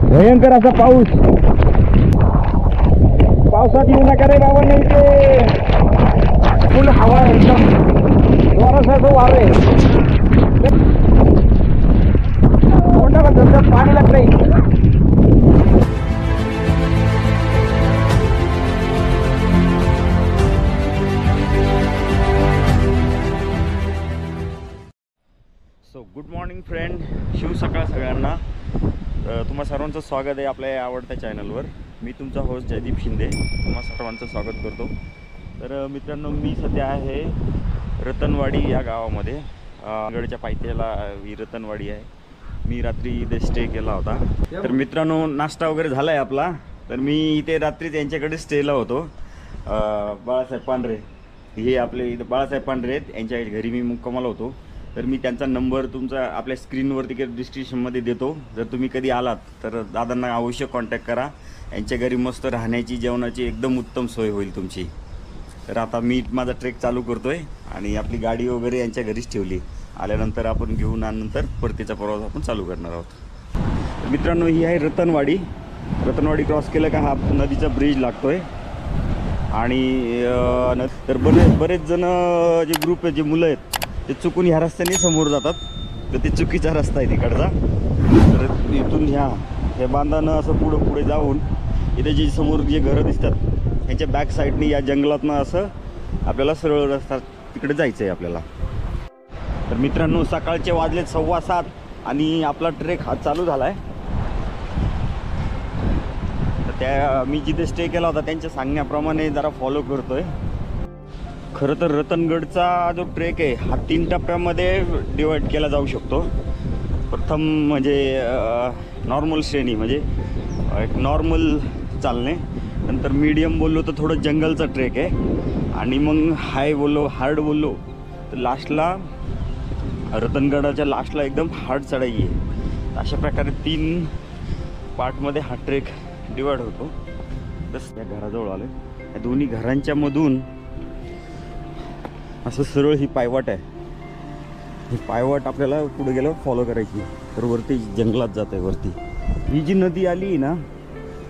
भयंकर असा पाऊस. पावसात येऊ नका रे बाबा, नाही ते फुल हवा एकदम जोराचं वार आहे. तोंडाला धबधब पाणी लागलंय. So good morning friend, Shiv सकाळ सगळ्यांना. तुम्हा सर्वांचं स्वागत आहे आपल्या या आवडत्या चॅनलवर. मी तुमचा होस्ट जयदीप शिंदे तुम्हा सर्वांचं स्वागत करतो. तर मित्रांनो, मी सध्या आहे रतनवाडी या गावामध्ये. गडच्या पायथ्याला ही रतनवाडी आहे. मी रात्री इथे स्टे केला होता. तर मित्रांनो, नाश्ता वगैरे झाला आहे आपला. तर मी इथे रात्री त्यांच्याकडे स्टेला होतो. बाळासाहेब पांढरे, हे आपले इथे बाळासाहेब पांढरे आहेत, यांच्या घरी मी मुक्कामाला होतो. तर मी त्यांचा नंबर तुमचा आपल्या स्क्रीनवरती डिस्क्रिप्शनमध्ये देतो. जर तुम्ही कधी आलात तर दादांना अवश्य कॉन्टॅक्ट करा. यांच्या घरी मस्त राहण्याची, जेवणाची एकदम उत्तम सोय होईल तुमची. तर आता मी माझा ट्रेक चालू करतो आहे आणि आपली गाडी वगैरे यांच्या घरीच ठेवली. आल्यानंतर आपण घेऊन नंतर परतीचा प्रवास आपण चालू करणार आहोत. मित्रांनो, ही आहे रतनवाडी. रतनवाडी क्रॉस केलं का हा नदीचा ब्रिज लागतो आहे. आणि तर बरेच जण जे ग्रुप आहे, जे मुलं आहेत, ते चुकून ह्या रस्त्याने समोर जातात. तर ते चुकीचा रस्ता आहे तिकडचा. तर इथून ह्या बांधानं असं पुढे जाऊन इथे जे समोर जे घरं दिसतात ह्यांच्या बॅक साईडनी या जंगलातनं असं आपल्याला सरळ रस्ता तिकडे जायचं आहे आपल्याला. तर मित्रांनो, सकाळचे वाजलेत 7:15 आणि आपला ट्रेक हा चालू झाला आहे. तर त्या मी जिथे स्टे केला होता त्यांच्या सांगण्याप्रमाणे जरा फॉलो करतो आहे. खरं तर रतनगडचा जो ट्रेक आहे हा 3 टप्प्यामध्ये डिवाईड केला जाऊ शकतो. प्रथम म्हणजे नॉर्मल श्रेणी, म्हणजे एक नॉर्मल चालणे. नंतर मीडियम बोललो तर थोडं जंगलचा ट्रेक आहे. आणि मग हाय बोललो, हार्ड बोललो तर लास्टला रतनगडाच्या लास्टला एकदम हार्ड चढाई आहे. अशा प्रकारे 3 पार्टमध्ये हा ट्रेक डिवाईड होतो. बस या घराजवळ आलो. या दोन्ही घरांच्या मधून असं सरळ ही पायवाट आहे. ही पायवाट आपल्याला पुढे गेल्यावर फॉलो करायची. तर वरती जंगलात जात आहे वरती. ही जी नदी आली ना,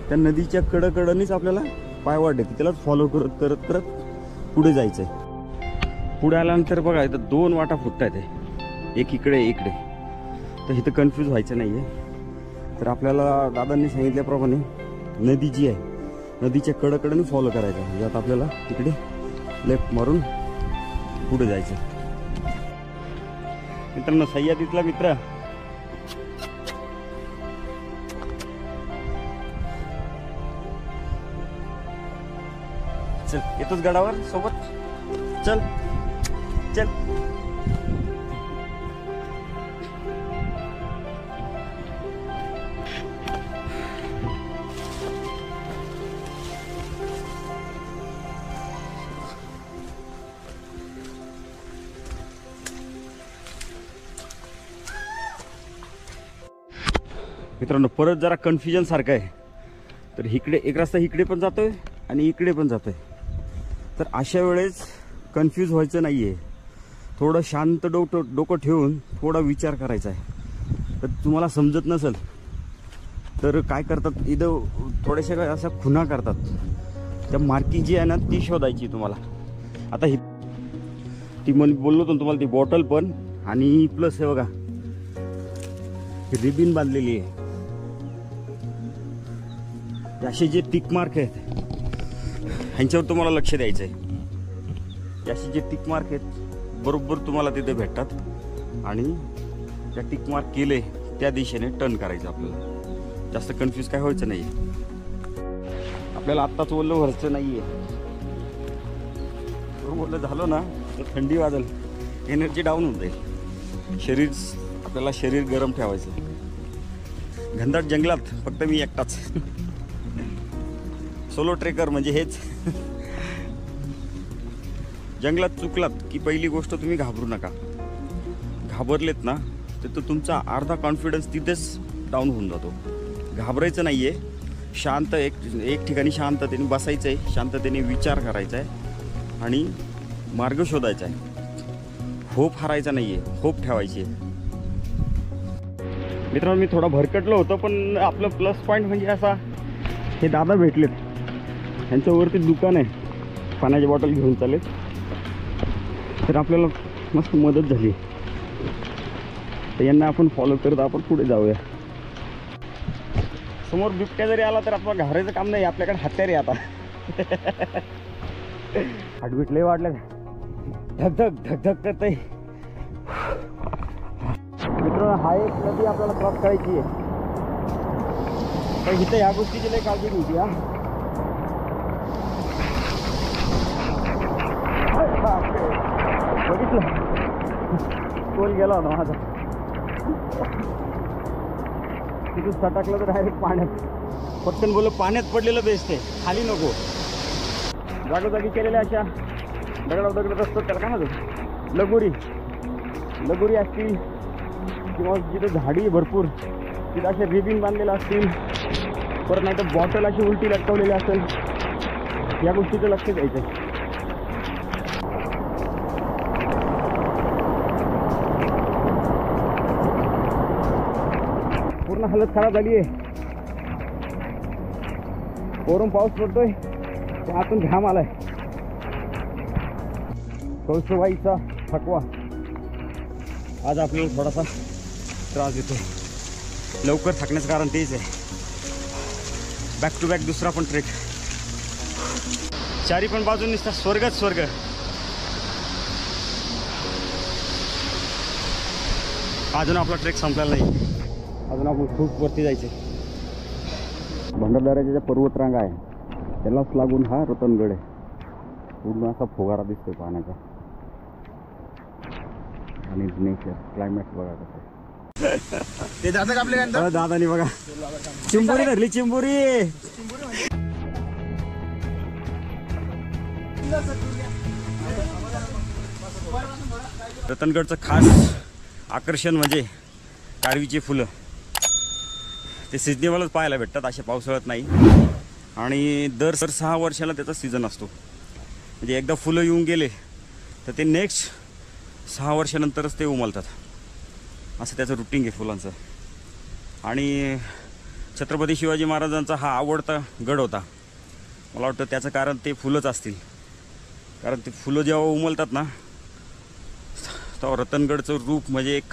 त्या नदीच्या कडकडनीच आपल्याला पायवाट आहे, त्यालाच फॉलो करत करत करत पुढे जायचं आहे. पुढे आल्यानंतर बघा इथं 2 वाटा फुटत आहेत, एक इकडे इकडे. तर इथं कन्फ्यूज व्हायचं नाही आहे. तर आपल्याला दादांनी सांगितल्याप्रमाणे नदी जी आहे नदीच्या कडकडनी फॉलो करायचं आहे. यात आपल्याला तिकडे लेफ्ट मारून पुढे जायचं. मित्रांनो, सह्याद्रीतला मित्र चल, येतोच गडावर सोबत. चल चल. मित्रांनो, परत जरा कन्फ्युजन सारखं आहे. तर इकडे एक रस्ता इकडे पण जातोय आणि इकडे पण जातोय. तर अशा वेळेस कन्फ्यूज व्हायचं नाही आहे. थोडं शांत डोकं ठेवून थोडा विचार करायचा आहे. तर तुम्हाला समजत नसेल तर काय करतात, इथं थोड्याशा अशा खुणा करतात. त्या मार्किंग जी आहे ना ती शोधायची तुम्हाला. आता ही ती बोललो होतो तुम्हाला, ती बॉटल पण आणि प्लस हे बघा रिबिन बांधलेली आहे. असे जे टिक मार्क आहेत ह्यांच्यावर तुम्हाला लक्ष द्यायचं आहे. असे जे टिक मार्क आहेत बरोबर तुम्हाला तिथे भेटतात. आणि त्या टिक मार्क केले त्या दिशेने टर्न करायचं आपल्याला. जास्त कन्फ्यूज काय व्हायचं नाही. आपल्याला आत्ताच ओलं व्हायचं नाही आहे. ओलं झालं ना तर थंडी वाजेल, एनर्जी डाऊन होऊन जाईल. आपल्याला शरीर गरम ठेवायचं. घनदाट जंगलात फक्त मी एकटाच सोलो ट्रेकर म्हणजे हेच. जंगलात चुकलात की पहिली गोष्ट तुम्ही घाबरू नका. घाबरलेत ना तर तुमचा अर्धा कॉन्फिडन्स तिथेच डाऊन होऊन जातो. घाबरायचं नाही आहे. शांत एक ठिकाणी शांततेने बसायचं आहे, शांततेने विचार करायचा आहे आणि मार्ग शोधायचा आहे. होप हारायचा नाही आहे, होप ठेवायची आहे. मित्रांनो मी थोडा भरकटलो होतो, पण आपलं प्लस पॉईंट म्हणजे असा, हे दादा भेटलेत, यांच्यावरती दुकान आहे, पाण्याची बॉटल घेऊन चालेल, तर आपल्याला मस्त मदत झाली. तर यांना आपण फॉलो करत आपण पुढे जाऊया. समोर बिबट्या जरी आला तर आपलं घाबरायचं काम नाही, आपल्याकडे हत्यार आहे आता. हार्टबीट लय वाढलं, धगधग धगधग करतंय. मित्रांनो हा एक नदी आपल्याला क्रॉस करायची आहे, तर इथं ह्या गोष्टीची लय काळजी घ्यायची. बघितलं कोण गेला होता माझा, तिथून सटकलं तर डायरेक्ट पाण्यात. पटकन बोललं पाण्यात पडलेलं बेस्ट आहे, खाली नको. जागोजागी केलेल्या अशा दगड असतात, त्याला काय म्हणतात, लगोरी असतील, किंवा जिथे झाडी भरपूर तिथे असे रिबिन बांधलेलं असतील, परत नाही तर बॉटल अशी उलटी लटकवलेली असेल, या गोष्टीचं लक्ष द्यायचं. पूर्ण हालत खराब झाली आहे. वरून पाऊस पडतोय, आतून घाम आलाय. कळसुबाईचा थकवा आज आपल्याला थोडासा त्रास देतो. लवकर थकण्याचं कारण तेच आहे. बॅक टू बॅक दुसरा पण ट्रेक, चारी पण बाजून नुसता स्वर्गच स्वर्ग. अजून आपला ट्रेक संपलेला नाही, अजून आपण खूप वरती जायचे. भंडारदऱ्याच्या ज्या पर्वतरांगा आहे त्यालाच लागून हा रतनगड आहे. पूर्ण असा फुगारा दिसतोय पाण्याचा. आणि नेचर क्लायमेट बघा कसं. ते दादा कापले का दादानी बघा चिंबोरी धरली, चिंबोरी. रतनगडचं खास आकर्षण म्हणजे कारवीची फुलं. ते सिजनेबलच पाहायला भेटतात, असे पावसाळ्यात नाही. आणि दर 6 वर्षाला त्याचा सीझन असतो. म्हणजे एकदा फुलं येऊन गेले तर ते नेक्स्ट 6 वर्षानंतरच ते उमलतात, असं त्याचं रुटीन आहे फुलांचं. आणि छत्रपती शिवाजी महाराजांचा हा आवडता गड होता. मला वाटतं त्याचं कारण ते फुलंच असतील, कारण ते फुलं जेव्हा उमलतात ना तेव्हा रतनगडचं रूप म्हणजे एक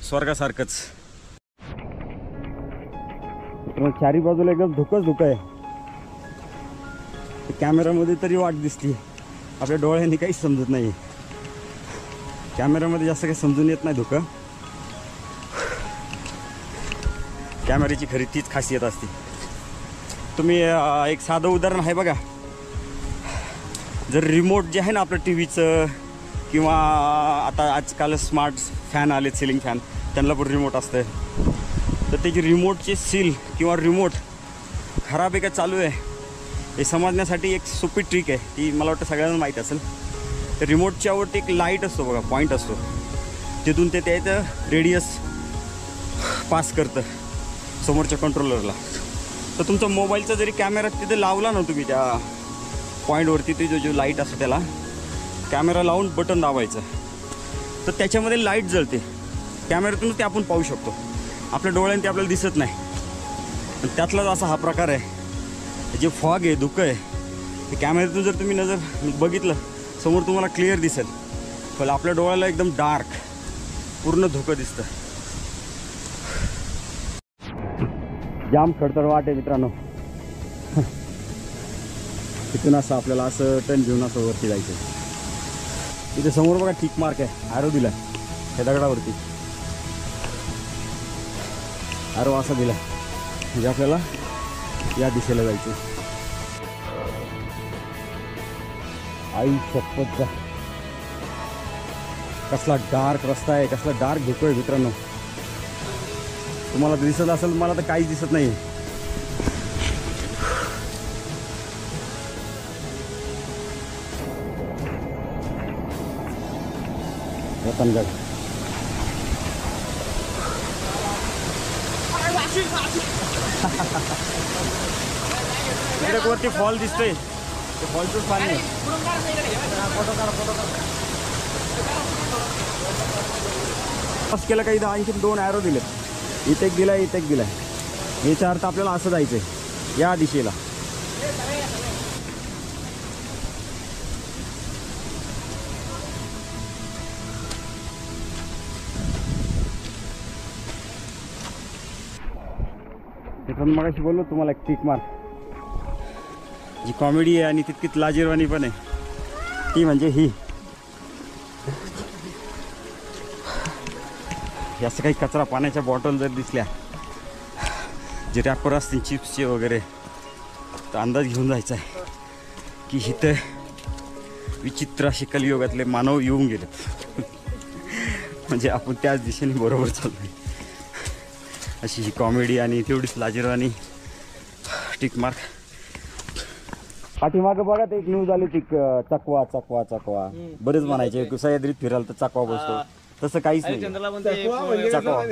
स्वर्गासारखंच. चारी बाजूला एकदम धुकं आहे. कॅमेरामध्ये तरी वाट दिसते, आपल्या डोळ्यांनी काहीच समजत नाही. कॅमेरामध्ये जास्त काही समजून येत नाही धुकं. कॅमेऱ्याची खरी तीच खासियत असते. तुम्ही एक साधं उदाहरण आहे बघा, जर रिमोट जे आहे ना आपलं टीव्हीचं, किंवा आता आजकाल स्मार्ट फॅन आले, सिलिंग फॅन, त्यांना पण रिमोट असतं. तर त्याची रिमोटची सील किंवा रिमोट खराब आहे का चालू आहे हे समजण्यासाठी एक सोपी ट्रिक आहे, ती मला वाटतं सगळ्यांना माहीत असेल. तर रिमोटच्या वरती एक लाईट असतो बघा, पॉईंट असतो, तिथून ते त्याचं रेडियस पास करतं समोरच्या कंट्रोलरला. तर तुमचा मोबाईलचा जरी कॅमेरा तिथे लावला ना तुम्ही त्या पॉईंटवरती, ते जो लाईट असतो त्याला कॅमेरा लावून बटन दाबायचं, तर त्याच्यामध्ये लाईट जळते. कॅमेऱ्यातून ते आपण पाहू शकतो, आपल्या डोळ्यांनी ते आपल्याला दिसत नाही. आणि त्यातलाच असा हा प्रकार आहे. जे फॉग आहे, धुकं आहे, ते कॅमेऱ्यातून जर तुम्ही नजर बघितलं समोर तुम्हाला क्लिअर दिसेल, पण आपल्या डोळ्याला एकदम डार्क पूर्ण धुकं दिसतं. जाम खडतर वाट आहे मित्रांनो. तिथून असं आपल्याला असं टर्न घेऊन असं वरती जायचं. इथे समोर बघा टिक मार्क आहे, ॲरो दिला त्या दगडावरती, ॲरो असा दिला म्हणजे आपल्याला या दिशेला जायचं. आई शपथ, कसला डार्क रस्ता आहे, कसला डार्क धुकं आहे मित्रांनो. तुम्हाला दिसत असेल, मला तर काहीच दिसत नाही. रतनगड वरती फॉल दिसतोय, ते फॉलचंच पाणी आहे. पास केलं काही, आणखी 2 ॲरो दिले. इथे एक दिलाय, इथे एक दिलाय। याचा अर्थ आपल्याला असं जायचंय या दिशेला। पण मगाशी बोललो तुम्हाला एक टिक मार, जी कॉमेडी आहे आणि तितकीच लाजिरवाणी पण आहे ती म्हणजे ही। असं काही कचरा पाण्याच्या बॉटल जर दिसल्या, जे रॅपर असतील चिप्सचे वगैरे, तर अंदाज घेऊन जायचा आहे की इथं विचित्र असे कलियुगातले मानव येऊन गेलेत। म्हणजे आपण त्याच दिशेने बरोबर चाललोय, अशी ही कॉमेडी आणि तेवढीच लाजिरवाणी टिक मार्क। पाठीमागं बघा ते एक न्यूज आली ती, चकवा चकवा चकवा बरेच म्हणायचे, सह्याद्रीत फिरायला तर चकवा बसतो, तसं काहीच नाही। चकवा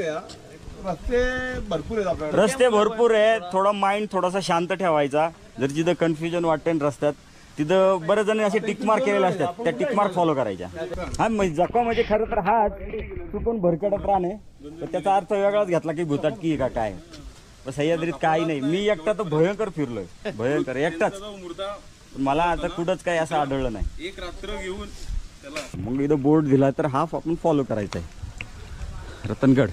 रस्ते भरपूर आहे, थोडा माइंड थोडासा शांत ठेवायचा। जर जिथं कन्फ्युजन वाटते रस्त्यात तिथं बरेच जण असे टिक मार्क केलेले असतात, त्या टिक मार्क फॉलो करायच्या। हा जखवा म्हणजे खरं तर हा चुकून भरकटत राहणे, तर त्याचा अर्थ वेगळाच घेतला की भुताटकी का काय। सह्याद्रीत काही नाही, मी एकटा तर भयंकर फिरलोय, भयंकर एकटाच। मला आता कुठंच काही असं आढळलं नाही। एक रात्र घेऊन मग इथं बोर्ड दिला तर हा आपण फॉलो करायचा आहे, रतनगड।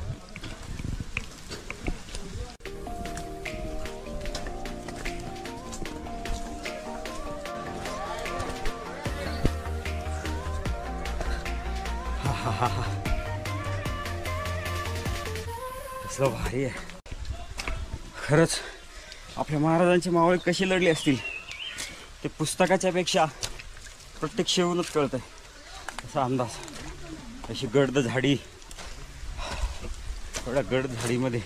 कसलं भारी आहे खरंच। आपल्या महाराजांची मावळे कशी लढली असतील ते पुस्तकाच्या पेक्षा प्रत्यक्ष येऊनच कळत आहे, असा अंदाज। अशी गर्द झाडी, एवढ्या गर्द झाडीमध्ये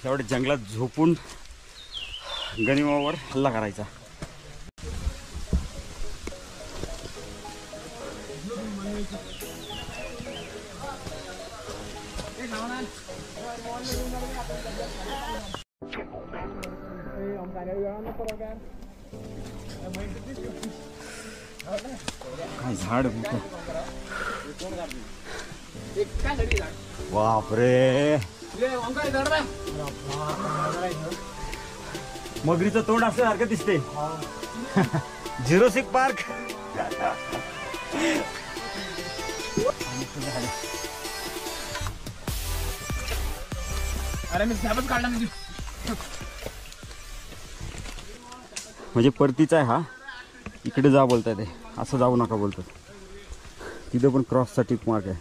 एवढ्या जंगलात झोपून गनिमावर हल्ला करायचा। काय झाड बापरे, मगरीचं तोंड असल्यासारखं दिसते। Jurassic park. अरे मी स्नॅपच काढला म्हणजे परतीचा आहे हा, इकडे जा बोलतात ते, असं जाऊ नका बोलतात। तिथं पण क्रॉसचा टिक मार्क आहे।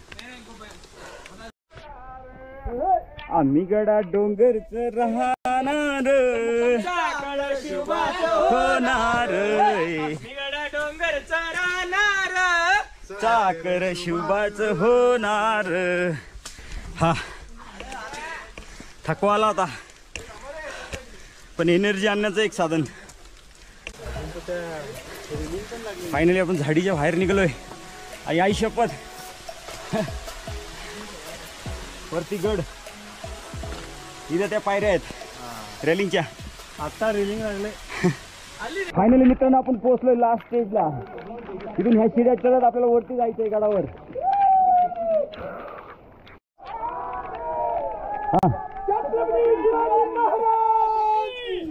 आम्ही गडा डोंगरच राहणार होणार, चाकर शुभाच होणार। हा थकवा आला होता, पण एनर्जी आणण्याचं एक साधन। फायनली आपण झाडीच्या बाहेर निघलोय। आई शपथ, वरती गड, इथं त्या पायऱ्या आहेत रेलिंगच्या, आता रेलिंग लागले। फायनली मित्रांनो आपण पोहोचलोय लास्ट स्टेजला। तिथून ह्या शिड्या चढत आपल्याला वरती जायचंय गडावर।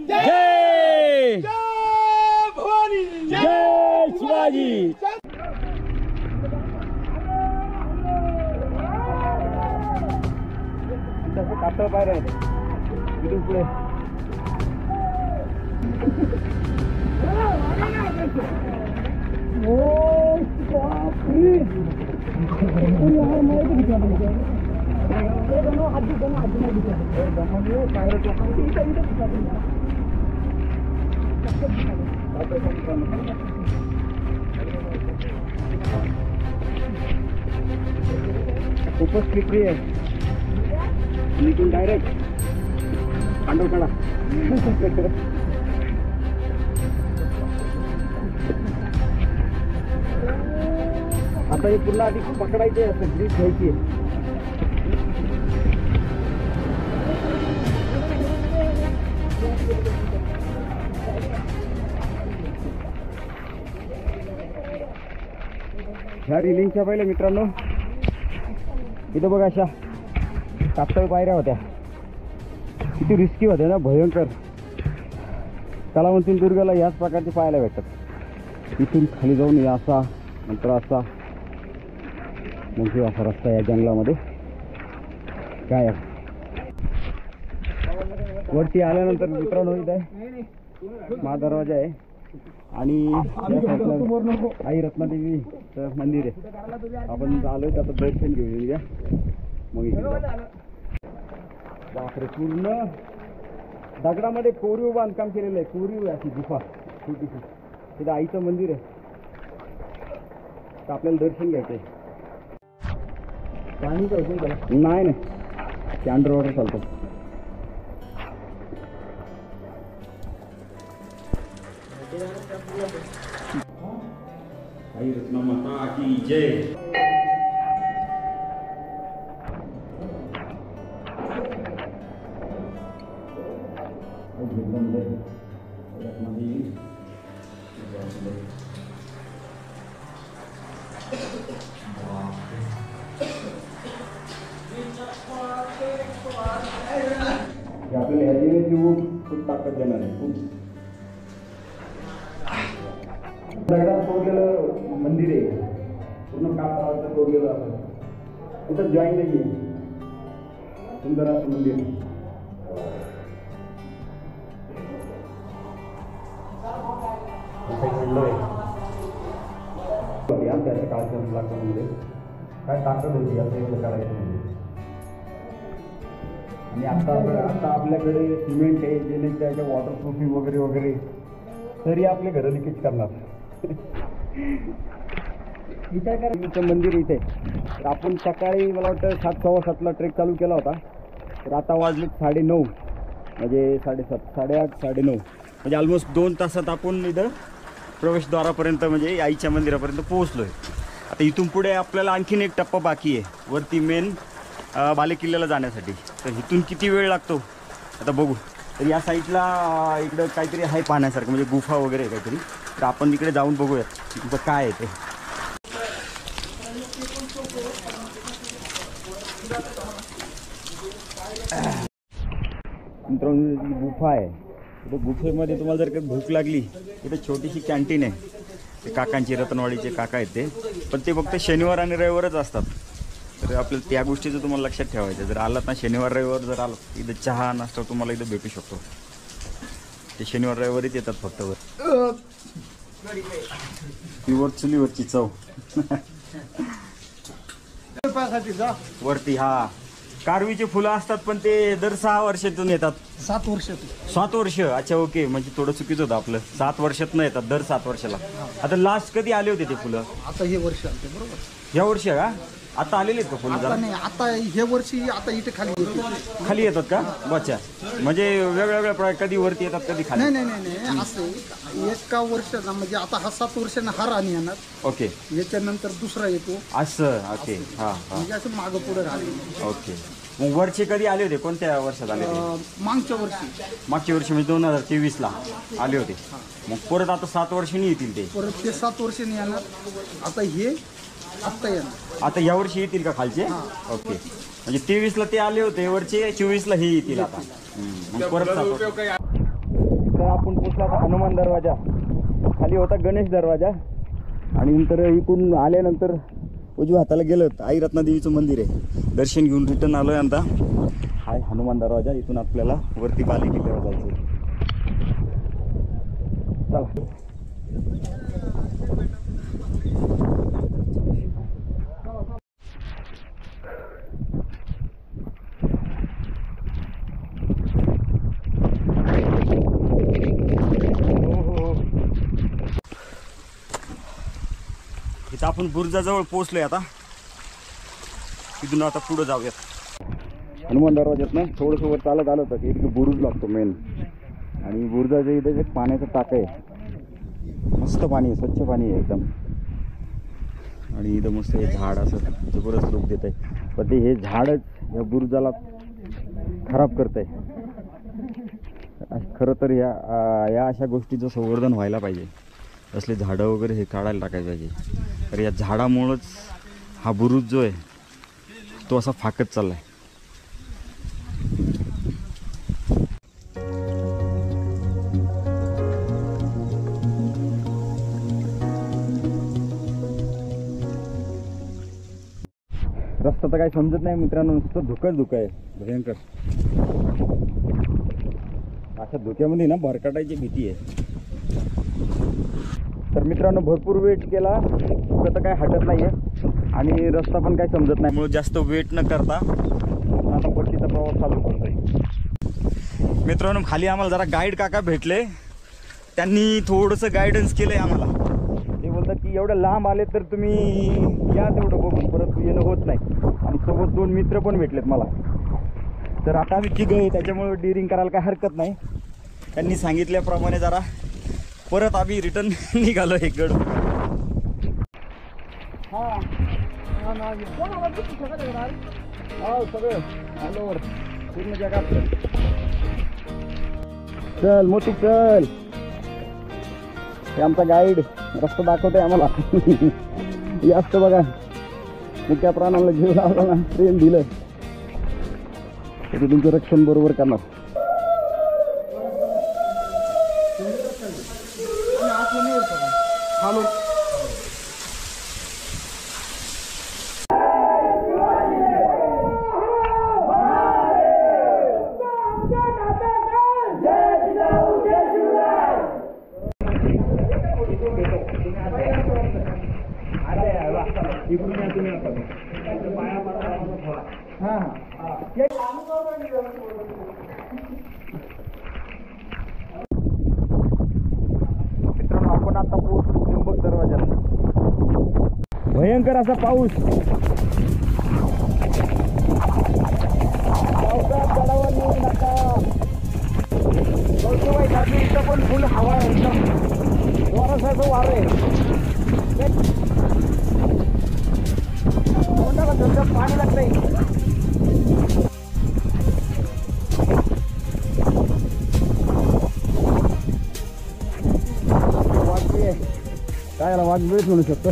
जय जय शिवाजी। कातळ पायऱ्या आहेत इथून पुढे। खूपच स्लिपरी आहे, इथून डायरेक्ट पांडवकडा। आता हे पुन्हा आधी पकडायचे असं ग्रीप घ्यायची आहे। ह्या रिलिंगच्या पहिले मित्रांनो इथं बघा अशा कातळ पायऱ्या होत्या, किती रिस्की होत्या ना, भयंकर. कलावंतीन दुर्गाला याच प्रकारचे पाहायला भेटतात. इथून खाली जाऊन या असा, नंतर असा, म्हणजे असा रस्ता या जंगलामध्ये. काय आहे वरती आल्यानंतर मित्रांनो, इथं महादरवाजा आहे आणि या साईडला आई रत्नादेवीचं मंदिर आहे. आपण आलोय आता दर्शन घेऊया मग इकडे जाऊ. बापरे, पूर्ण दगडामध्ये कोरीव बांधकाम केलेलं आहे. कोरीव आहे अशी गुफा छोटीशी. तिथं आईचं मंदिर आहे, तर आपल्याला दर्शन घ्यायचं आहे. पाणी नाही नाही, ते अंडर वॉटर चालतं. आई रत्ना माता की जय. आपल्याला ह्या देवीची खूप ताकद देणार आहे. खूप दगडात कोरलेलं मंदिर आहे, पूर्ण कापडाचं कोरलेलं असं. कुठं जॉईन नाही आहे, सुंदर असं मंदिर. त्याच्या काळच्या लाकडामध्ये काय ताकद होती असं एवढं करायचं म्हणजे. आणि आता आपल्याकडे सिमेंट आहे, जे नाही त्याच्या वॉटरप्रूफिंग वगैरे वगैरे, तरी आपले घरं लिकेज करणार. विचार करा, मंदिर इथे. तर आपण सकाळी मला वाटतं 7, 7:15 ट्रेक चालू केला होता, तर आता वाजले 9:30, म्हणजे 7:30, 8:30, 9:30, म्हणजे ऑलमोस्ट 2 तासात आपण इथं प्रवेशद्वारापर्यंत म्हणजे आईच्या मंदिरापर्यंत पोहोचलो आहे. आता इथून पुढे आपल्याला आणखीन एक टप्पा बाकी आहे वरती मेन बालेकिल्ल्याला जाण्यासाठी. तर इथून किती वेळ लागतो आता बघू. तर या साईडला इकडं काहीतरी आहे पाहण्यासारखं, म्हणजे गुफा वगैरे काहीतरी. तर आपण इकडे जाऊन बघूयात तिथं काय आहे ते. मित्रांनो, गुफा आहे. इथं गुफेमध्ये तुम्हाला जर काही भूक लागली, इथं छोटीशी कॅन्टीन आहे. ते काकांची, रतनवाडीचे काका आहेत ते, पण ते फक्त शनिवार आणि रविवारच असतात. तर आपल्याला त्या गोष्टीचं तुम्हाला लक्षात ठेवायचं. जर आलात ना शनिवार रविवार, जर आलात इथं चहा नाश्ता तुम्हाला इथं भेटू शकतो. ते शनिवार रविवारीच येतात फक्त. वर चुलीवरची चव वरती. हा, कारवीचे फुलं असतात, पण ते दर 6 वर्षातून येतात. 7 वर्षातून. 7 वर्ष. अच्छा, ओके, म्हणजे थोडं चुकीचं होतं आपलं. 7 वर्षात न येतात, दर 7 वर्षाला. आता लास्ट कधी आले होते ते फुलं? आता हे वर्ष आलते बरोबर. या वर्षी का आता आलेले आहेत का फुलं? आता नाही, आता हे वर्षी आता इथे खाली येते. खाली येतात का? अच्छा, म्हणजे वेगवेगळ्या प्रकार, कधी वरती येतात कधी खाली. नाही नाही नाही नाही, असं एका वर्षाचा, म्हणजे आता हा 7 वर्षांना हा राणी येणार. ओके, याच्यानंतर दुसरा येतो असं. ओके, हां हां, म्हणजे असं मागं पुढे राहिले. ओके. मग वरचे कधी आले होते? कोणत्या वर्षात आले होते? मागच्या वर्षी. मागच्या वर्षी म्हणजे 2023ला आले होते. मग परत आता 7 वर्षांनी येतील ते. परत ते 7 वर्षांनी येणार. आता हे आत्ता येणार. आता या वर्षी येतील का खालचे? ओके, म्हणजे 23ला ते आले होते वरचे, 24ला हे येतील आता. मग परत 7 वर्ष. तर आपण पोचला आता हनुमान दरवाजा. खाली होता गणेश दरवाजा, आणि नंतर इकडून आल्यानंतर उजव्या हाताला गेलं आई रत्नादेवीचं मंदिर आहे. दर्शन घेऊन रिटर्न आलोय. आता हाय हनुमान दरवाजा. इथून आपल्याला वरती बालेकिल्ल्यावर जायचं. चला. इथं आपण बुरुजाजवळ पोहोचलोय. आता तिथून आता पुढं जाऊयात. हनुमान दरवाज्यात ना थोडंसं वर चालत आलं होतं की इथे बुरुज लागतो मेन, आणि बुरुजाच्या इथे एक पाण्याचं टाक आहे. मस्त पाणी आहे, स्वच्छ पाणी आहे एकदम. आणि इथं मस्त हे झाड असं जबरदस्त रूप देत आहे. पण ते हे झाडच या बुरुजाला खराब करत आहे. खरं तर या अशा गोष्टीचं संवर्धन व्हायला पाहिजे. असले झाडं वगैरे हे काढायला टाकायला पाहिजे. तर या झाडामुळंच हा बुरुज जो आहे तो असा फाकत चालला आहे. तर काही समजत नाही मित्रांनो, नुसतं धुकंच धुकं आहे भयंकर. अशा धुक्यामध्ये ना भरकटायची भीती आहे. तर मित्रांनो भरपूर वेट केला, धुकं तर काय हटत नाही आहे आणि रस्ता पण काही समजत नाही. त्यामुळे जास्त वेट न करता आता परतीचा प्रवास चालू करतोय. मित्रांनो खाली आम्हाला जरा गाईड काका भेटले, त्यांनी थोडंसं गायडन्स केलं आहे आम्हाला. ते बोलतात की एवढं लांब आले तर तुम्ही या तेवढं बघून, परत येणं होत नाही. आणि सोबत 2 मित्र पण भेटलेत मला. तर आता आम्ही तिघं आहे, त्याच्यामुळे डिरिंग करायला काय हरकत नाही. त्यांनी सांगितल्याप्रमाणे जरा परत आम्ही रिटर्न निघालो एक गड. सगळं ऑल ओव्हर पूर्ण जगात. चल मोठी चल. हे आमचा गाईड रस्ता दाखवतोय आम्हाला. हे असतं बघा, मुख्या प्राणाला जीव लावला ना, प्रेम दिलं तरी तुमचं रक्षण बरोबर करणार. हॅलो मित्रांनो आपण आता पोहोचलो त्र्यंबक दरवाजाला. भयंकर असा पाऊस. पावसात गडावर येऊ नका. कौतुबाई सारखी इथं पण फुल हवा आहे, एकदम जोरासारखं वारं आहे. तोंडाला धबधब पाणी लागतंय. वाघबीळ काय याला वाघबीळच म्हणू शकतो.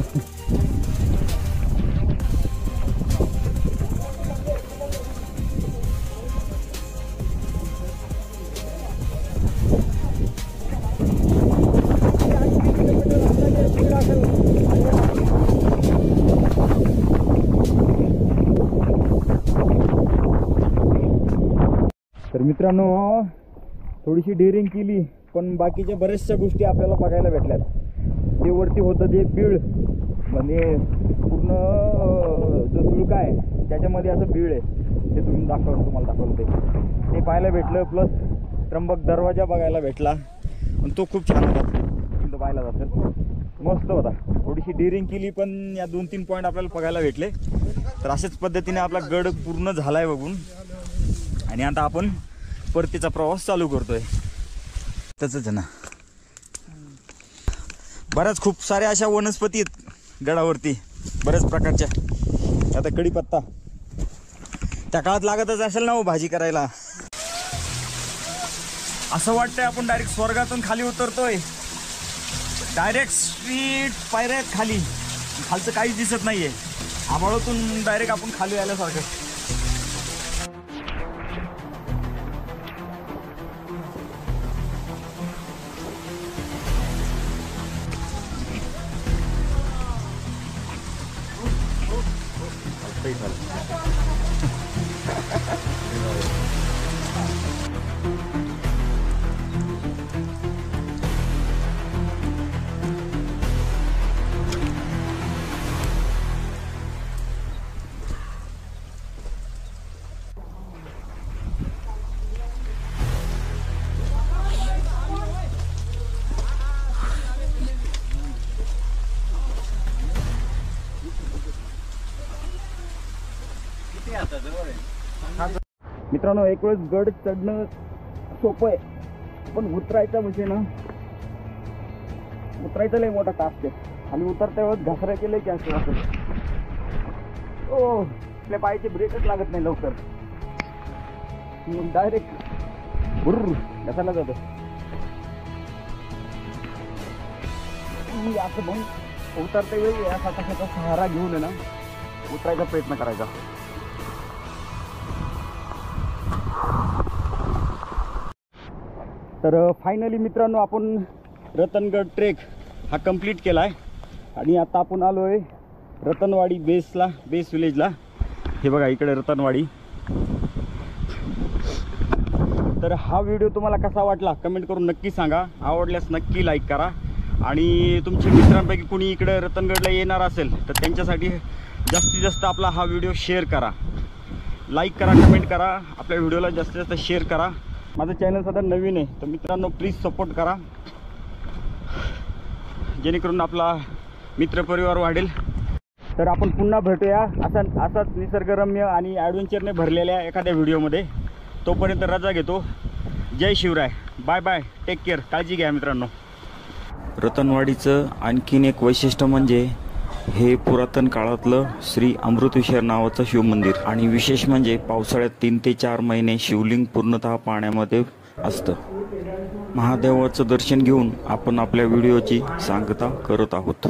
तर मित्रांनो थोडीशी डेअरिंग केली, पण बाकीच्या बऱ्याचशा गोष्टी आपल्याला बघायला भेटल्यात. ते वरती होतं जे बीळ, म्हणजे पूर्ण जो धुळका आहे त्याच्यामध्ये असं बीळ आहे, ते तुम्हाला दाखवलं ते पाहायला भेटलं. प्लस त्र्यंबक दरवाजा बघायला भेटला, पण तो खूप छान होता. तिथं पाहायला जातं मस्त होता. थोडीशी डेअरिंग केली, पण या 2-3 पॉईंट आपल्याला बघायला भेटले. तर अशाच पद्धतीने आपला गड पूर्ण झाला आहे बघून, आणि आता आपण परतीचा प्रवास चालू करतोय. तसंच आहे ना, बऱ्याच खूप साऱ्या अशा वनस्पती आहेत गडावरती, बऱ्याच प्रकारच्या. आता कढीपत्ता त्या काळात लागतच असेल ना हो भाजी करायला. असं वाटतंय आपण डायरेक्ट स्वर्गातून खाली उतरतोय. डायरेक्ट स्ट्रीट पायऱ्या आहेत खाली, खालचं काहीच दिसत नाहीये. आभाळातून डायरेक्ट आपण खाली आल्यासारखं. मित्रांनो एक वेळेस गड चढणं सोपं आहे, पण उतरायचं म्हणजे ना, उतरायचं लय मोठा टास्क आहे. आणि उतरत्या वेळेस घसरा केलं की असं ओ आपल्या पायाचे ब्रेकच लागत नाही लवकर, डायरेक्ट बुर्र घसायला जातं. असं मग उतरत्या वेळी असा कशाचा सहारा घेऊन आहे ना उतरायचा प्रयत्न करायचा. तर फायनली मित्रांनो आपण रतनगड ट्रेक हा कंप्लीट केला आहे, आणि आता आपण आलो आहे रतनवाडी बेस विलेजला. हे बघा इकडे रतनवाडी. तर हा व्हिडिओ तुम्हाला कसा वाटला कमेंट करून नक्की सांगा. आवडल्यास नक्की लाईक करा. आणि तुमच्या मित्रांपैकी कुणी इकडे रतनगडला येणार असेल तर त्यांच्यासाठी जास्तीत जास्त आपला हा व्हिडिओ शेअर करा. लाईक करा, कमेंट करा, आपल्या व्हिडिओला जास्तीत जास्त शेअर करा. माझं चॅनल सध्या नवीन आहे तर मित्रांनो प्लीज सपोर्ट करा, जेणेकरून आपला मित्रपरिवार वाढेल. तर आपण पुन्हा भेटूया असाच निसर्गरम्य आणि ॲडव्हेंचरने भरलेल्या एखाद्या व्हिडिओमध्ये. तोपर्यंत रजा घेतो. जय Shivray. Bye bye. Take care. काळजी घ्या मित्रांनो. रतनवाडीचं आणखीन एक वैशिष्ट्य म्हणजे हे पुरातन काळातलं श्री अमृतेश्वर नावाचं शिवमंदिर. आणि विशेष म्हणजे पावसाळ्यात 3 ते 4 महिने शिवलिंग पूर्णतः पाण्यामध्ये असतं. महादेवाचं दर्शन घेऊन आपण आपल्या व्हिडिओची सांगता करत आहोत.